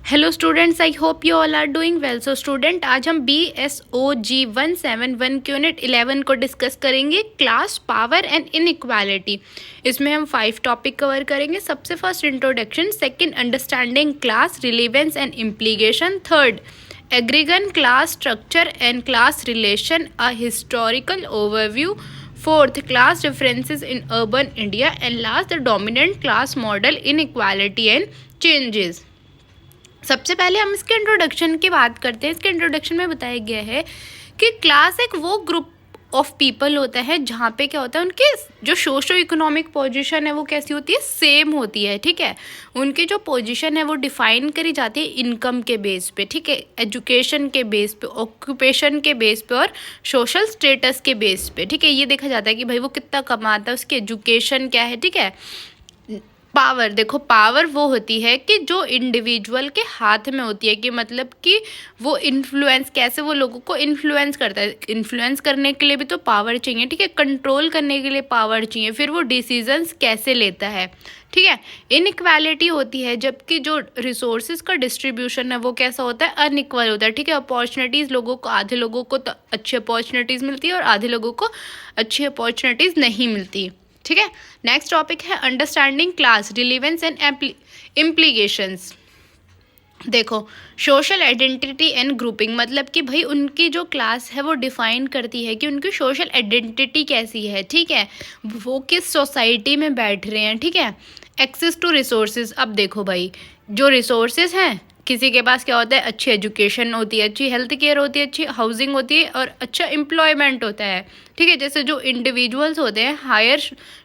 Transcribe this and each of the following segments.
Hello students, I hope you all are doing well. So student, आज हम BSOG 171 के unit 11 को discuss करेंगे, क्लास, पावर एंड इनइक्वालिटी। इसमें हम 5 टॉपिक कवर करेंगे। सबसे first introduction, second understanding class, relevance and implication, third agrarian class structure and class relation, a historical overview, fourth class differences in urban India, and last the dominant class model, inequality and changes. सबसे पहले हम इसके introduction की बात करते हैं। इसके introduction में बताया गया है कि क्लास एक वो ग्रुप ऑफ पीपल होता है जहाँ पे क्या होता है, उनके जो सोशो इकोनॉमिक पोजीशन है वो कैसी होती है, सेम होती है। ठीक है, उनकी जो पोजीशन है वो डिफाइन करी जाती है इनकम के बेस पे, ठीक है, एजुकेशन के बेस पे, ऑक्यूपेशन के बेस पे और सोशल स्टेटस के बेस पे। ठीक है, ये देखा जाता है कि भाई वो कितना कमाता है, उसकी एजुकेशन क्या है। ठीक है, पावर, देखो पावर वो होती है कि जो इंडिविजुअल के हाथ में होती है, कि मतलब कि वो इन्फ्लुएंस, कैसे वो लोगों को इन्फ्लुएंस करता है। इन्फ्लुएंस करने के लिए भी तो पावर चाहिए, ठीक है, कंट्रोल करने के लिए पावर चाहिए, फिर वो डिसीजंस कैसे लेता है। ठीक है, इनइक्वालिटी होती है जबकि जो रिसोर्सेज का डिस्ट्रीब्यूशन है वो कैसा होता है, अनइक्वल होता है। ठीक है, अपॉर्चुनिटीज़ लोगों को, आधे लोगों को तो अच्छी अपॉर्चुनिटीज़ मिलती है और आधे लोगों को अच्छी अपॉर्चुनिटीज़ नहीं मिलती। ठीक है, नेक्स्ट टॉपिक है understanding class, relevance and implications. देखो, सोशल आइडेंटिटी एंड ग्रुपिंग, मतलब कि भाई उनकी जो क्लास है वो डिफाइन करती है कि उनकी सोशल आइडेंटिटी कैसी है। ठीक है, वो किस सोसाइटी में बैठ रहे हैं। ठीक है, एक्सेस टू रिसोर्सेज, अब देखो भाई जो रिसोर्सेज हैं, किसी के पास क्या होता है, अच्छी एजुकेशन होती है, अच्छी हेल्थ केयर होती है, अच्छी हाउसिंग होती है और अच्छा एम्प्लॉयमेंट होता है। ठीक है, जैसे जो इंडिविजुअल्स होते हैं हायर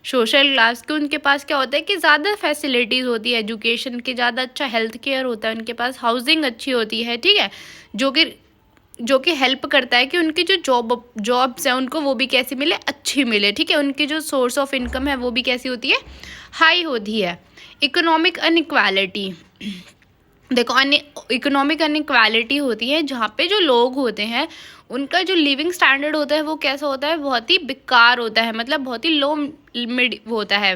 सोशल क्लास के, उनके पास क्या होता है कि ज़्यादा फैसिलिटीज़ होती है, एजुकेशन की ज़्यादा अच्छा हेल्थ केयर होता है, उनके पास हाउसिंग अच्छी होती है। ठीक है, जो कि हेल्प करता है कि उनकी जो जॉब्स हैं उनको वो भी कैसी मिले, अच्छी मिले। ठीक है, उनकी जो सोर्स ऑफ इनकम है वो भी कैसी होती है, हाई होती है। इकोनॉमिक अनइक्वालिटी, देखो इकोनॉमिक अनइक्वालिटी होती है जहाँ पे जो लोग होते हैं उनका जो लिविंग स्टैंडर्ड होता है वो कैसा होता है, बहुत ही बेकार होता है, मतलब बहुत ही लो मिड होता है,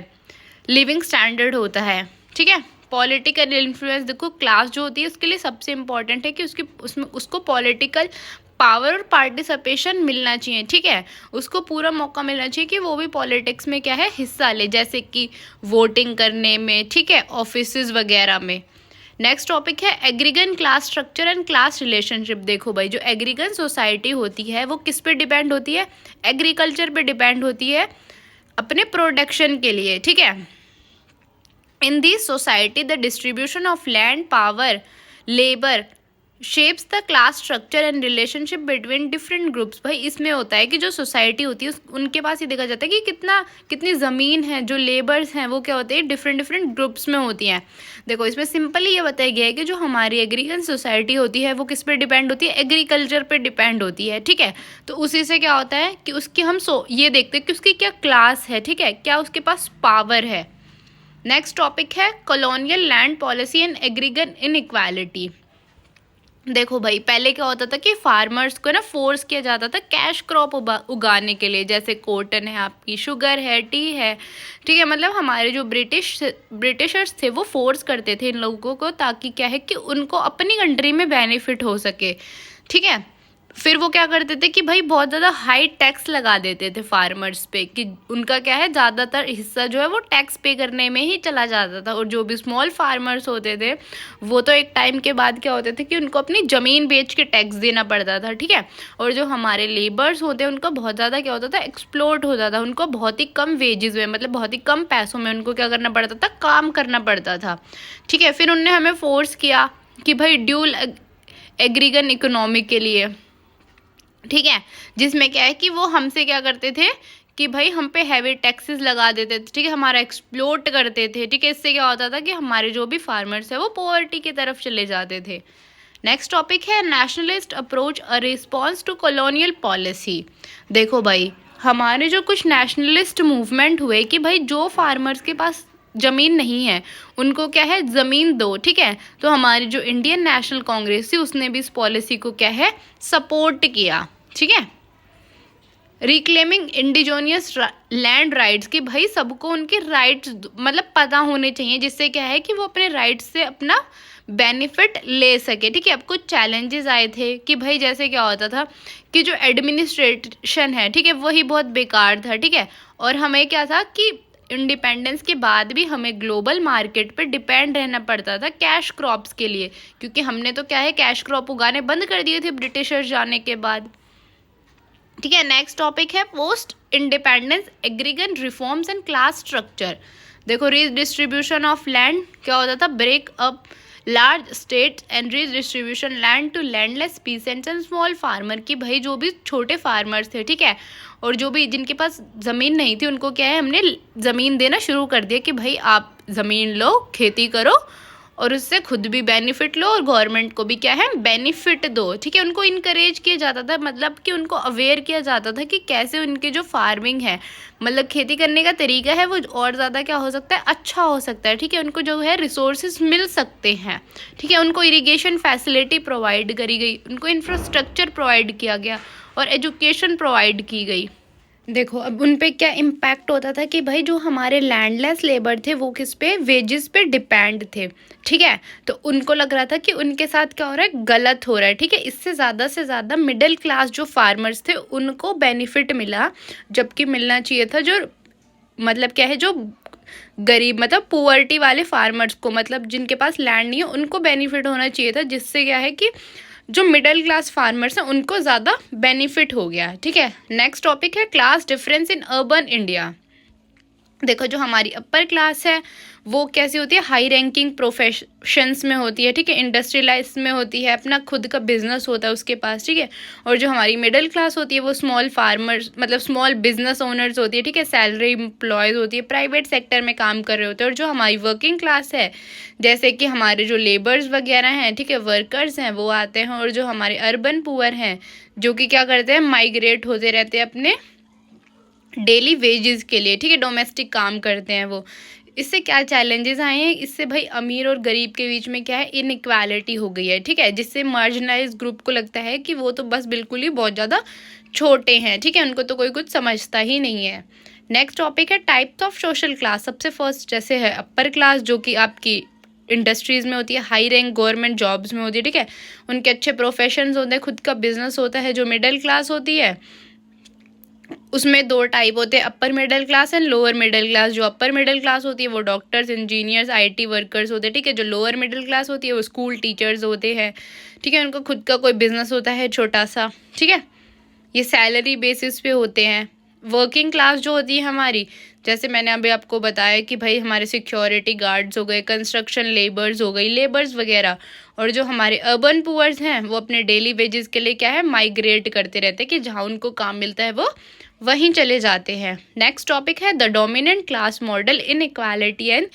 लिविंग स्टैंडर्ड होता है। ठीक है, पॉलिटिकल इन्फ्लुएंस, देखो क्लास जो होती है उसके लिए सबसे इम्पॉर्टेंट है कि उसको पॉलिटिकल पावर और पार्टिसिपेशन मिलना चाहिए। ठीक है, उसको पूरा मौका मिलना चाहिए कि वो भी पॉलिटिक्स में क्या है, हिस्सा ले, जैसे कि वोटिंग करने में, ठीक है, ऑफिसेज वगैरह में। नेक्स्ट टॉपिक है agrarian class structure and class relationship. देखो भाई जो एग्रीगन सोसाइटी होती है वो किस पे डिपेंड होती है, एग्रीकल्चर पे डिपेंड होती है अपने प्रोडक्शन के लिए। ठीक है, in this society the distribution of land, power, labour shapes the class structure and relationship between different groups. भाई इसमें होता है कि जो सोसाइटी होती है उनके पास ये देखा जाता है कि कितनी ज़मीन है, जो लेबर्स हैं वो क्या होते हैं, डिफरेंट डिफरेंट ग्रुप्स में होती हैं। देखो इसमें सिंपली ये बताया गया है कि जो हमारी एग्रीकल्चर सोसाइटी होती है वो किस पे डिपेंड होती है, एग्रीकल्चर पे डिपेंड होती है। ठीक है, तो उसी से क्या होता है कि उसकी हम ये देखते हैं कि उसकी क्या क्लास है। ठीक है, क्या उसके पास पावर है। नेक्स्ट टॉपिक है colonial land policy and agrarian inequality. देखो भाई पहले क्या होता था कि फार्मर्स को ना फोर्स किया जाता था कैश क्रॉप उगाने के लिए, जैसे कॉटन है, आपकी शुगर है, टी है। ठीक है, मतलब हमारे जो ब्रिटिशर्स थे वो फोर्स करते थे इन लोगों को, ताकि क्या है कि उनको अपनी कंट्री में बेनिफिट हो सके। ठीक है, फिर वो क्या करते थे कि भाई बहुत ज़्यादा हाई टैक्स लगा देते थे फार्मर्स पे, कि उनका क्या है ज़्यादातर हिस्सा जो है वो टैक्स पे करने में ही चला जाता था। और जो भी स्मॉल फार्मर्स होते थे वो तो एक टाइम के बाद क्या होते थे कि उनको अपनी ज़मीन बेच के टैक्स देना पड़ता था। ठीक है, और जो हमारे लेबर्स होते हैं उनका बहुत ज़्यादा क्या होता था, एक्सप्लोट होता था, उनको बहुत ही कम वेजेस में, मतलब बहुत ही कम पैसों में उनको क्या करना पड़ता था, काम करना पड़ता था। ठीक है, फिर उनने हमें फोर्स किया कि भाई ड्यूल एग्रीगन इकोनॉमी के लिए, ठीक है, जिसमें क्या है कि वो हमसे क्या करते थे कि भाई हम पे हैवी टैक्सेस लगा देते थे। ठीक है, हमारा एक्सप्लोट करते थे। ठीक है, इससे क्या होता था कि हमारे जो भी फार्मर्स है वो पॉवर्टी की तरफ चले जाते थे। नेक्स्ट टॉपिक है nationalist approach, a response to colonial policy. देखो भाई हमारे जो कुछ नेशनलिस्ट मूवमेंट हुए कि भाई जो फार्मर्स के पास ज़मीन नहीं है उनको क्या है, ज़मीन दो। ठीक है, तो हमारी जो इंडियन नेशनल कांग्रेस थी उसने भी इस पॉलिसी को क्या है, सपोर्ट किया। ठीक है, रिक्लेमिंग इंडिजोनियस लैंड राइट्स, कि भाई सबको उनके राइट्स मतलब पता होने चाहिए, जिससे क्या है कि वो अपने राइट्स से अपना बेनिफिट ले सके। ठीक है, अब कुछ चैलेंजेस आए थे कि भाई जैसे क्या होता था कि जो एडमिनिस्ट्रेशन है, ठीक है, वही बहुत बेकार था। ठीक है, और हमें क्या था कि इंडिपेंडेंस के बाद भी हमें ग्लोबल मार्केट पे डिपेंड रहना पड़ता था कैश क्रॉप्स के लिए, क्योंकि हमने तो क्या है कैश क्रॉप उगाने बंद कर दिए थे ब्रिटिशर्स जाने के बाद। ठीक है, नेक्स्ट टॉपिक है post independence aggregate reforms and class structure. देखो, रीडिस्ट्रीब्यूशन ऑफ लैंड क्या होता था, break up large state and redistribution land to landless peasants and small farmer, की भाई जो भी छोटे फार्मर्स थे, ठीक है, और जो भी जिनके पास ज़मीन नहीं थी उनको क्या है हमने ज़मीन देना शुरू कर दिया कि भाई आप ज़मीन लो, खेती करो और उससे खुद भी बेनिफिट लो और गवर्नमेंट को भी क्या है बेनिफिट दो। ठीक है, उनको इनकरेज किया जाता था, मतलब कि उनको अवेयर किया जाता था कि कैसे उनके जो फार्मिंग है, मतलब खेती करने का तरीका है, वो और ज़्यादा क्या हो सकता है, अच्छा हो सकता है। ठीक है, उनको जो है रिसोर्सेज मिल सकते हैं। ठीक है, उनको इरिगेशन फैसिलिटी प्रोवाइड करी गई, उनको इंफ्रास्ट्रक्चर प्रोवाइड किया गया और एजुकेशन प्रोवाइड की गई। देखो, अब उन पे क्या इम्पैक्ट होता था कि भाई जो हमारे लैंडलेस लेबर थे वो किस पे, वेजेस पे डिपेंड थे। ठीक है, तो उनको लग रहा था कि उनके साथ क्या हो रहा है, गलत हो रहा है। ठीक है, इससे ज़्यादा मिडिल क्लास जो फार्मर्स थे उनको बेनिफिट मिला, जबकि मिलना चाहिए था जो मतलब क्या है, जो गरीब मतलब पुअर्टी वाले फार्मर्स को, मतलब जिनके पास लैंड नहीं है उनको बेनिफिट होना चाहिए था, जिससे क्या है कि जो मिडिल क्लास फार्मर्स हैं उनको ज़्यादा बेनिफिट हो गया। ठीक है, नेक्स्ट टॉपिक है class difference in urban India. देखो, जो हमारी अपर क्लास है वो कैसी होती है, हाई रैंकिंग प्रोफेशंस में होती है। ठीक है, इंडस्ट्रियलाइज में होती है, अपना खुद का बिजनेस होता है उसके पास। ठीक है, और जो हमारी मिडिल क्लास होती है वो स्मॉल फार्मर्स मतलब स्मॉल बिजनेस ओनर्स होती है। ठीक है, सैलरी एम्प्लॉयज़ होती है, प्राइवेट सेक्टर में काम कर रहे होते हैं। और जो हमारी वर्किंग क्लास है, जैसे कि हमारे जो लेबर्स वगैरह हैं, ठीक है, वर्कर्स हैं, वो आते हैं। और जो हमारे अर्बन पुअर हैं, जो कि क्या करते हैं, माइग्रेट होते रहते हैं अपने डेली वेजेस के लिए। ठीक है, डोमेस्टिक काम करते हैं वो। इससे क्या चैलेंजेस आए हैं, इससे भाई अमीर और गरीब के बीच में क्या है, इनइक्वालिटी हो गई है। ठीक है, जिससे मार्जिनलाइज ग्रुप को लगता है कि वो तो बस बिल्कुल ही बहुत ज़्यादा छोटे हैं। ठीक है, उनको तो कोई कुछ समझता ही नहीं है। नेक्स्ट टॉपिक है टाइप्स ऑफ सोशल क्लास। सबसे फर्स्ट जैसे है अपर क्लास, जो कि आपकी इंडस्ट्रीज़ में होती है, हाई रैंक गवर्नमेंट जॉब्स में होती है। ठीक है, उनके अच्छे प्रोफेशंस होते हैं, खुद का बिजनेस होता है। जो मिडिल क्लास होती है उसमें दो टाइप होते हैं, upper middle class and lower middle class. जो अपर मिडिल क्लास होती है वो डॉक्टर्स, इंजीनियर्स, आईटी वर्कर्स होते हैं। ठीक है, जो लोअर मिडिल क्लास होती है वो स्कूल टीचर्स होते हैं। ठीक है, उनको खुद का कोई बिजनेस होता है छोटा सा। ठीक है, ये सैलरी बेसिस पे होते हैं। वर्किंग क्लास जो होती है हमारी, जैसे मैंने अभी आपको बताया कि भाई हमारे सिक्योरिटी गार्ड्स हो गए, कंस्ट्रक्शन लेबर्स हो गई, लेबर्स वगैरह। और जो हमारे अर्बन पुअर्स हैं वो अपने डेली वेजेस के लिए क्या है, माइग्रेट करते रहते हैं कि जहाँ उनको काम मिलता है वो वहीं चले जाते हैं। नेक्स्ट टॉपिक है the dominant class model in equality and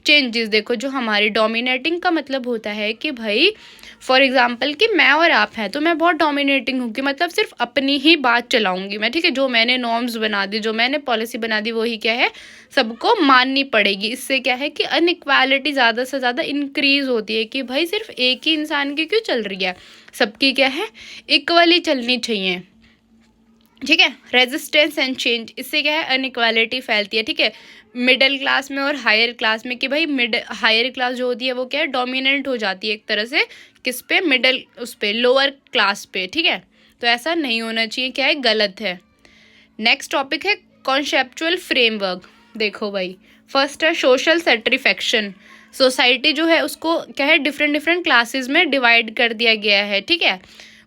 changes. देखो, जो हमारी डोमिनेटिंग का मतलब होता है कि भाई फॉर एग्जाम्पल कि मैं और आप हैं तो मैं बहुत डोमिनेटिंग हूँ, कि मतलब सिर्फ अपनी ही बात चलाऊंगी मैं। ठीक है, जो मैंने नॉर्म्स बना दी, जो मैंने पॉलिसी बना दी, वही क्या है सबको माननी पड़ेगी। इससे क्या है कि अनइक्वालिटी ज़्यादा से ज़्यादा इंक्रीज होती है कि भाई सिर्फ एक ही इंसान की क्यों चल रही है, सबकी क्या है इक्वली चलनी चाहिए। ठीक है, रेजिस्टेंस एंड चेंज, इससे क्या है अनइक्वालिटी फैलती है। ठीक है, मिडिल क्लास में और हायर क्लास में, कि भाई हायर क्लास जो होती है वो क्या है डोमिनेंट हो जाती है एक तरह से किस पे, मिडिल उस पे लोअर क्लास पे। ठीक है, तो ऐसा नहीं होना चाहिए, क्या है गलत है। नेक्स्ट टॉपिक है कॉन्सेप्चुअल फ्रेमवर्क। देखो भाई, फर्स्ट है सोशल सेटिस्फैक्शन। सोसाइटी जो है उसको क्या है डिफरेंट क्लासेस में डिवाइड कर दिया गया है। ठीक है,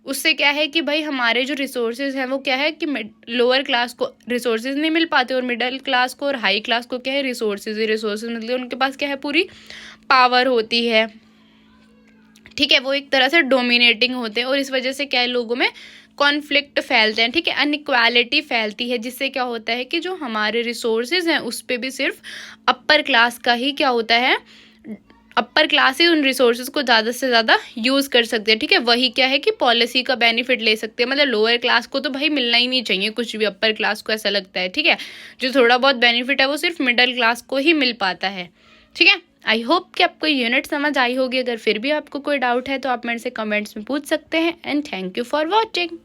उससे क्या है कि भाई हमारे जो रिसोर्सेज हैं वो क्या है कि लोअर क्लास को रिसोर्सेज नहीं मिल पाते और मिडिल क्लास को और हाई क्लास को क्या है रिसोर्सेज मतलब उनके पास क्या है पूरी पावर होती है। ठीक है, वो एक तरह से डोमिनेटिंग होते हैं और इस वजह से क्या है लोगों में कॉन्फ्लिक्ट फैलते हैं। ठीक है, अनइक्वालिटी फैलती है, जिससे क्या होता है कि जो हमारे रिसोर्सेज हैं उस पर भी सिर्फ अपर क्लास का ही क्या होता है, अपर क्लास ही उन रिसोर्सेज को ज़्यादा से ज़्यादा यूज़ कर सकते हैं। ठीक है, वही क्या है कि पॉलिसी का बेनिफिट ले सकते हैं। मतलब लोअर क्लास को तो भाई मिलना ही नहीं चाहिए कुछ भी, अपर क्लास को ऐसा लगता है। ठीक है, जो थोड़ा बहुत बेनिफिट है वो सिर्फ मिडिल क्लास को ही मिल पाता है। ठीक है, आई होप कि आपको यूनिट समझ आई होगी। अगर फिर भी आपको कोई डाउट है तो आप मेरे से कमेंट्स में पूछ सकते हैं। And thank you for watching.